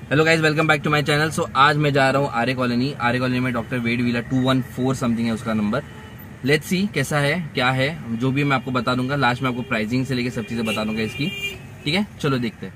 Hello guys, welcome back to my channel. So आज मैं जा रहा हूँ आर्य कॉलोनी में डॉक्टर वेड विला 214 समथिंग है उसका नंबर। लेट्स सी कैसा है क्या है, जो भी मैं आपको बता दूंगा। लास्ट में आपको प्राइसिंग से लेके सब चीजें बता दूंगा इसकी। ठीक है, चलो देखते हैं।